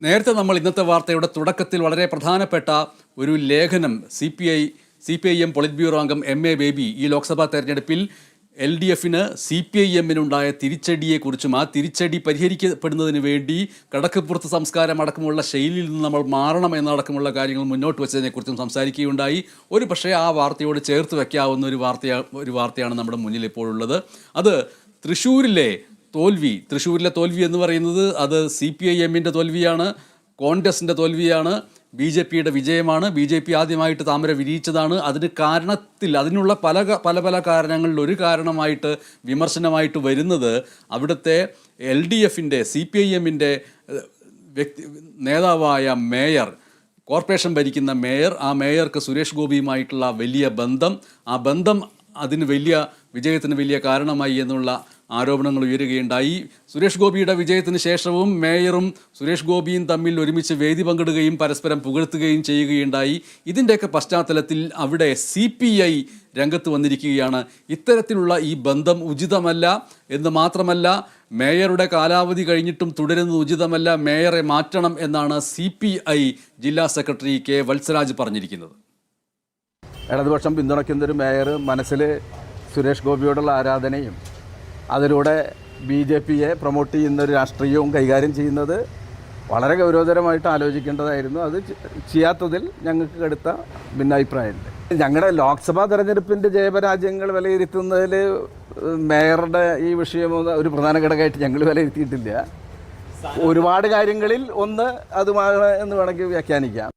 നേരത്തെ നമ്മൾ ഇന്നത്തെ വാർത്തയുടെ തുടക്കത്തിൽ വളരെ പ്രധാനപ്പെട്ട ഒരു ലേഖനം C P I M polit bureau അംഗം MA ബേബി ഈ ലോക്സഭാ തെരഞ്ഞെടുപ്പിൽ LDFന് CPIMനുണ്ടായ തിരിച്ചടിയെക്കുറിച്ചും ആ തിരിച്ചടി പരിഹരിക്കപ്പെടുന്നതിന് വേണ്ടി കടക്കപ്പുറത്ത് സംസ്കാരം അടക്കമുള്ള ശൈലിയിൽ നിന്ന് നമ്മൾ മാറണം എന്നടക്കമുള്ള കാര്യങ്ങൾ മുന്നോട്ട് വെച്ചതിനെക്കുറിച്ചും സംസാരിക്കുകയുണ്ടായി. ഒരു പക്ഷേ ആ വാർത്തയോട് ചേർത്ത് വയ്ക്കാവുന്ന ഒരു വാർത്തയാണ് നമ്മുടെ മുന്നിൽ ഇപ്പോൾ ഉള്ളത്. അത് തൃശ്ശൂരിലെ തോൽവി എന്ന് പറയുന്നത് അത് CPIMൻ്റെ തോൽവിയാണ്, കോൺഗ്രസിൻ്റെ തോൽവിയാണ്, BJPയുടെ വിജയമാണ്. BJP ആദ്യമായിട്ട് താമര വിരിയിച്ചതാണ്. അതിനുള്ള പല കാരണങ്ങളിൽ ഒരു കാരണമായിട്ട് വിമർശനമായിട്ട് വരുന്നത് അവിടുത്തെ LDFൻ്റെ CPIMൻ്റെ നേതാവായ മേയർ, കോർപ്പറേഷൻ ഭരിക്കുന്ന മേയർ, ആ മേയർക്ക് സുരേഷ് ഗോപിയുമായിട്ടുള്ള വലിയ ബന്ധം, ആ ബന്ധം വിജയത്തിന് വലിയ കാരണമായി എന്നുള്ള ആരോപണങ്ങൾ ഉയരുകയുണ്ടായി. സുരേഷ് ഗോപിയുടെ വിജയത്തിന് ശേഷവും മേയറും സുരേഷ് ഗോപിയും തമ്മിൽ ഒരുമിച്ച് വേദി പങ്കിടുകയും പരസ്പരം പുകഴ്ത്തുകയും ചെയ്യുകയുണ്ടായി. ഇതിൻ്റെയൊക്കെ പശ്ചാത്തലത്തിൽ അവിടെ CPI രംഗത്ത് വന്നിരിക്കുകയാണ്. ഇത്തരത്തിലുള്ള ഈ ബന്ധം ഉചിതമല്ല എന്ന് മാത്രമല്ല, മേയറുടെ കാലാവധി കഴിഞ്ഞിട്ടും തുടരുന്നത് ഉചിതമല്ല, മേയറെ മാറ്റണം എന്നാണ് CPI ജില്ലാ സെക്രട്ടറി K. വത്സരാജ് പറഞ്ഞിരിക്കുന്നത്. ഇടതുപക്ഷം പിന്തുണയ്ക്കുന്നൊരു മേയർ മനസ്സിൽ സുരേഷ് ഗോപിയോടുള്ള ആരാധനയും അതിലൂടെ BJPയെ പ്രൊമോട്ട് ചെയ്യുന്നൊരു രാഷ്ട്രീയവും കൈകാര്യം ചെയ്യുന്നത് വളരെ ഗൗരവതരമായിട്ട് ആലോചിക്കേണ്ടതായിരുന്നു. അത് ചെയ്യാത്തതിൽ ഞങ്ങൾക്ക് കടുത്ത ഭിന്നാഭിപ്രായമുണ്ട്. ഞങ്ങളുടെ ലോക്സഭാ തെരഞ്ഞെടുപ്പിൻ്റെ ജയപരാജയങ്ങൾ വിലയിരുത്തുന്നതിൽ മേയറുടെ ഈ വിഷയം ഒരു പ്രധാന ഘടകമായിട്ട് ഞങ്ങൾ വിലയിരുത്തിയിട്ടില്ല. ഒരുപാട് കാര്യങ്ങളിൽ ഒന്ന് അതുമാണ് എന്ന് വേണമെങ്കിൽ വ്യാഖ്യാനിക്കാം.